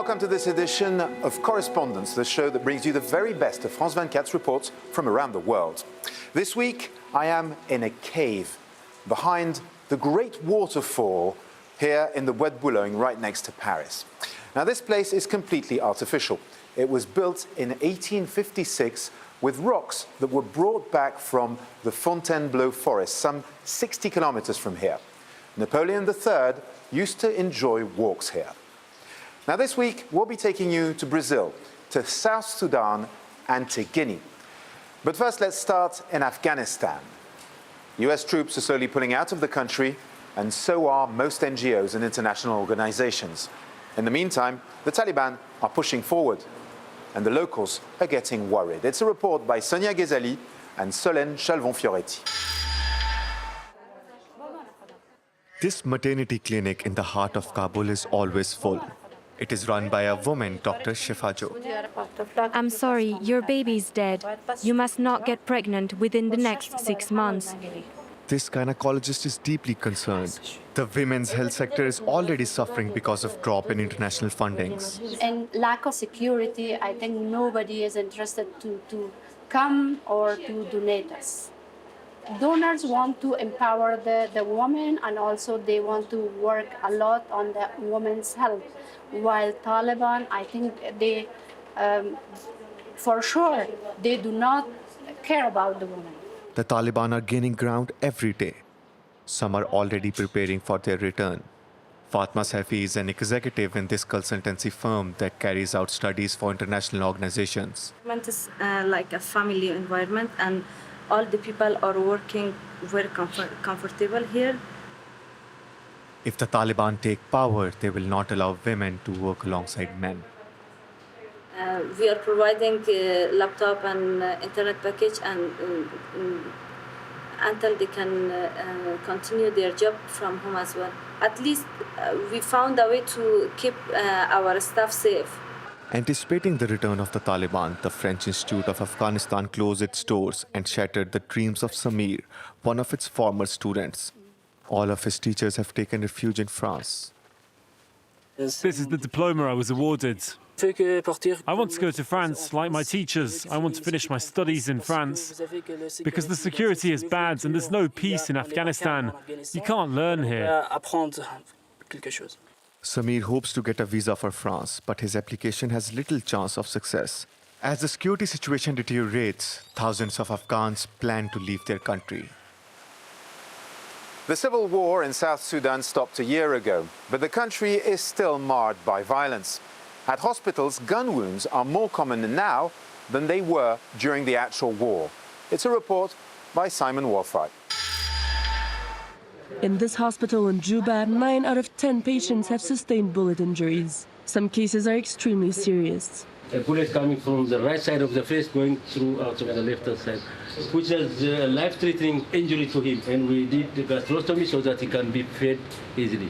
Welcome to this edition of Correspondence, the show that brings you the very best of France 24's reports from around the world. This week, I am in a cave behind the great waterfall here in the Bois de Boulogne, right next to Paris. Now, this place is completely artificial. It was built in 1856 with rocks that were brought back from the Fontainebleau forest, some 60 kilometers from here. Napoleon III used to enjoy walks here. Now, this week, we'll be taking you to Brazil, to South Sudan, and to Guinea. But first, let's start in Afghanistan. US troops are slowly pulling out of the country, and so are most NGOs and international organizations. In the meantime, the Taliban are pushing forward, and the locals are getting worried. It's a report by Sonia Ghezali and Solène Chalvon-Fioretti. This maternity clinic in the heart of Kabul is always full. It is run by a woman, Dr. Shifajo. I'm sorry, your baby is dead. You must not get pregnant within the next 6 months. This gynecologist is deeply concerned. The women's health sector is already suffering because of drop in international fundings. And lack of security, I think nobody is interested to come or to donate us. Donors want to empower the woman, and also they want to work a lot on the women's health. While Taliban, I think they, for sure, they do not care about the woman. The Taliban are gaining ground every day. Some are already preparing for their return. Fatma Saifi is an executive in this consultancy firm that carries out studies for international organizations. It is like a family environment, and all the people are working very comfortable here. If the Taliban take power, they will not allow women to work alongside men. We are providing laptop and internet package, and until they can continue their job from home as well. At least we found a way to keep our staff safe. Anticipating the return of the Taliban, the French Institute of Afghanistan closed its doors and shattered the dreams of Samir, one of its former students. All of his teachers have taken refuge in France. This is the diploma I was awarded. I want to go to France, like my teachers. I want to finish my studies in France. Because the security is bad and there's no peace in Afghanistan. You can't learn here. Samir hopes to get a visa for France, but his application has little chance of success. As the security situation deteriorates, thousands of Afghans plan to leave their country. The civil war in South Sudan stopped a year ago, but the country is still marred by violence. At hospitals, gun wounds are more common now than they were during the actual war. It's a report by Simon Wolfright. In this hospital in Juba, 9 out of 10 patients have sustained bullet injuries. Some cases are extremely serious. A bullet coming from the right side of the face going through out of the left side, which is a life-threatening injury to him. And we did the gastrostomy so that he can be fed easily.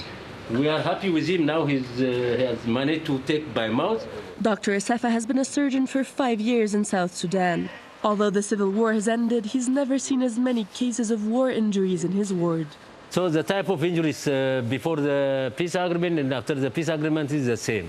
We are happy with him now. He has managed to take by mouth. Dr. Asafa has been a surgeon for 5 years in South Sudan. Although the civil war has ended, he's never seen as many cases of war injuries in his ward. So the type of injuries before the peace agreement and after the peace agreement is the same.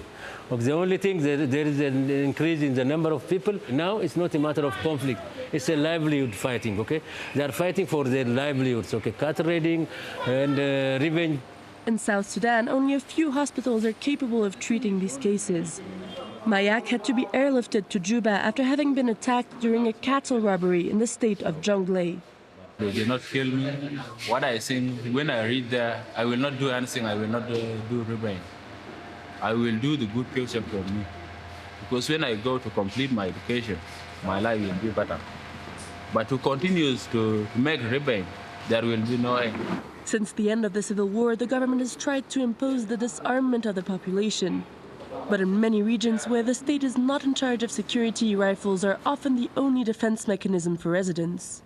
The only thing, there is an increase in the number of people. Now it's not a matter of conflict. It's a livelihood fighting, okay? They are fighting for their livelihoods, okay? Cattle raiding and revenge. In South Sudan, only a few hospitals are capable of treating these cases. Mayak had to be airlifted to Juba after having been attacked during a cattle robbery in the state of Jonglei. They did not kill me. What I think, when I read there, I will not do anything. I will not do rebellion. I will do the good picture for me. Because when I go to complete my education, my life will be better. But to continue to make rebellion, there will be no end. Since the end of the civil war, the government has tried to impose the disarmament of the population. But in many regions where the state is not in charge of security, rifles are often the only defense mechanism for residents.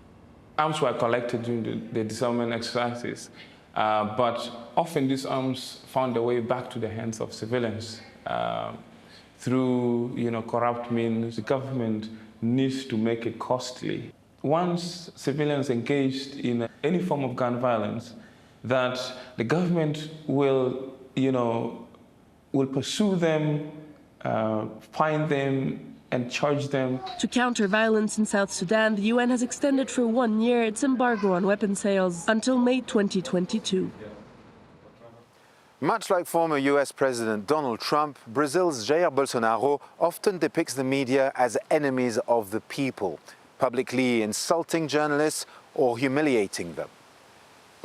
Arms were collected during the disarmament exercises, but often these arms found their way back to the hands of civilians through corrupt means. The government needs to make it costly. Once civilians engaged in any form of gun violence, that the government will pursue them find them and charge them. To counter violence in South Sudan, the UN has extended for 1 year its embargo on weapon sales until May 2022. Much like former US President Donald Trump, Brazil's Jair Bolsonaro often depicts the media as enemies of the people, publicly insulting journalists or humiliating them.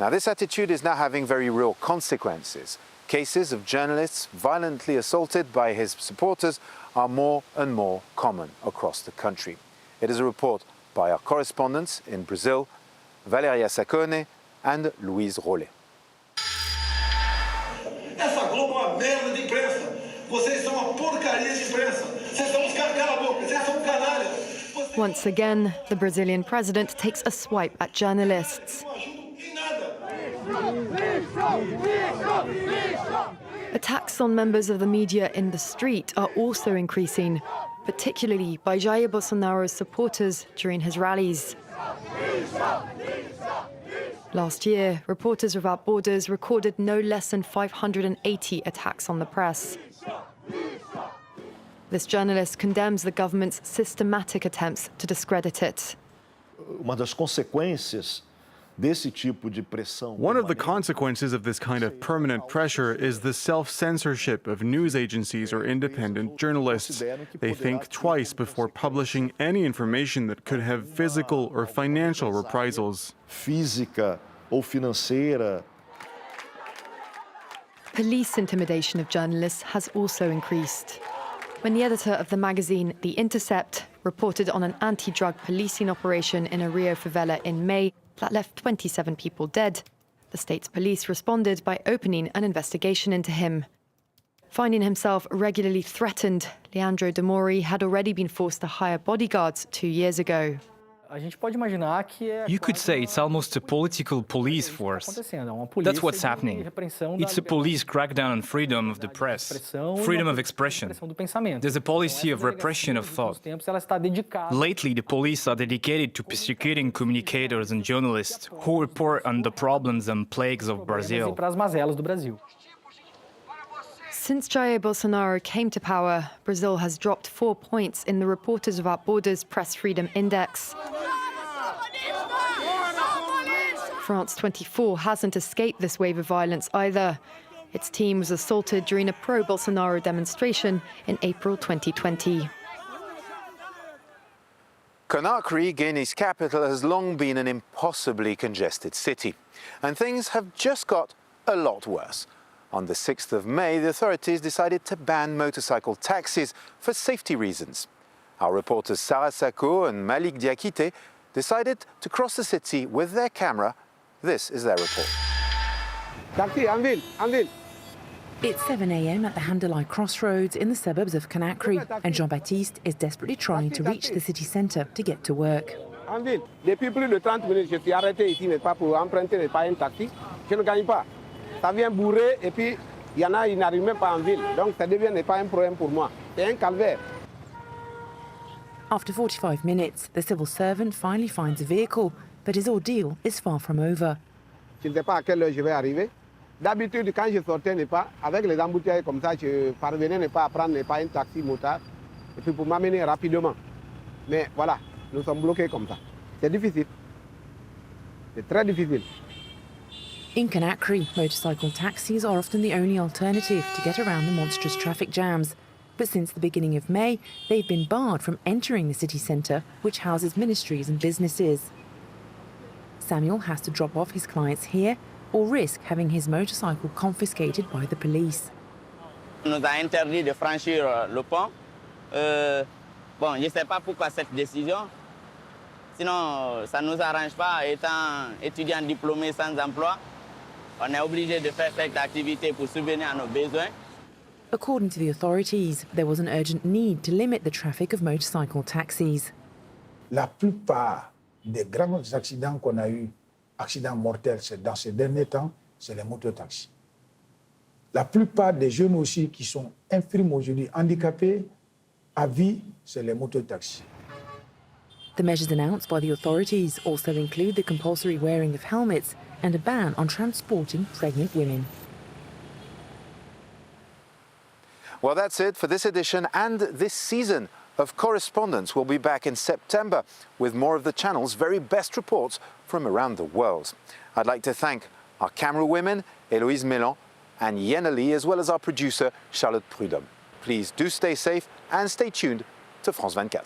Now, this attitude is now having very real consequences. Cases of journalists violently assaulted by his supporters are more and more common across the country. It is a report by our correspondents in Brazil, Valeria Saccone and Louise Rollet. Essa Globo é uma merda de imprensa. Vocês são uma porcaria de imprensa. Vocês são uns cala a boca, vocês são canalhas. Once again, the Brazilian president takes a swipe at journalists. Attacks on members of the media in the street are also increasing, particularly by Jair Bolsonaro's supporters during his rallies. Last year, Reporters Without Borders recorded no less than 580 attacks on the press. This journalist condemns the government's systematic attempts to discredit it. One of the consequences of this kind of permanent pressure is the self-censorship of news agencies or independent journalists. They think twice before publishing any information that could have physical or financial reprisals. Police intimidation of journalists has also increased. When the editor of the magazine The Intercept reported on an anti-drug policing operation in a Rio favela in May that left 27 people dead, the state's police responded by opening an investigation into him. Finding himself regularly threatened, Leandro de Mori had already been forced to hire bodyguards 2 years ago. You could say it's almost a political police force. That's what's happening. It's a police crackdown on freedom of the press, freedom of expression. There's a policy of repression of thought. Lately, the police are dedicated to persecuting communicators and journalists who report on the problems and plagues of Brazil. Since Jair Bolsonaro came to power, Brazil has dropped 4 points in the Reporters Without Borders Press Freedom Index. France 24 hasn't escaped this wave of violence either. Its team was assaulted during a pro-Bolsonaro demonstration in April 2020. Conakry, Guinea's capital, has long been an impossibly congested city. And things have just got a lot worse. On the 6th of May, the authorities decided to ban motorcycle taxis for safety reasons. Our reporters Sarah Sako and Malik Diakite decided to cross the city with their camera. This is their report. Taxi, Anvil. It's 7 a.m. at the Hamdalai crossroads in the suburbs of Conakry, and Jean-Baptiste is desperately trying to reach the city centre to get to work. Anvil, depuis plus de 30 minutes, je suis arrêté ici, mais pas pour emprunter un taxi. Je ne gagne pas. Ça vient bourrer et puis il y en a, ils n'arrivent même pas en ville. Donc ça devient pas un problème pour moi. C'est un calvaire. After 45 minutes, the civil servant finally finds a vehicle, but his ordeal is far from over. Je ne sais pas à quelle heure je vais arriver. D'habitude, quand je sortais, avec les embouteillages comme ça, je parvenais pas à prendre un taxi motard et puis pour m'amener rapidement. Mais voilà, nous sommes bloqués comme ça. C'est difficile. C'est très difficile. In Conakry, motorcycle taxis are often the only alternative to get around the monstrous traffic jams. But since the beginning of May, they've been barred from entering the city centre, which houses ministries and businesses. Samuel has to drop off his clients here or risk having his motorcycle confiscated by the police. On nous a interdit de franchir le pont. Bon, je ne sais pas pourquoi cette décision. Sinon, ça ne nous arrange pas, étant étudiant diplômé sans emploi. On est obligé de faire cette activité pour subvenir à nos besoins. According to the authorities, there was an urgent need to limit the traffic of motorcycle taxis. La plupart des grands accidents qu'on a eus, accidents mortels, dans ces derniers temps, c'est les mototaxis. La plupart des jeunes aussi qui sont infirmes aujourd'hui, handicapés, à vie, c'est les mototaxis. The measures announced by the authorities also include the compulsory wearing of helmets and a ban on transporting pregnant women. Well, that's it for this edition and this season of Correspondence. We'll be back in September with more of the channel's very best reports from around the world. I'd like to thank our camera women, Héloïse Mélan and Yena Lee, as well as our producer, Charlotte Prudhomme. Please do stay safe and stay tuned to France 24.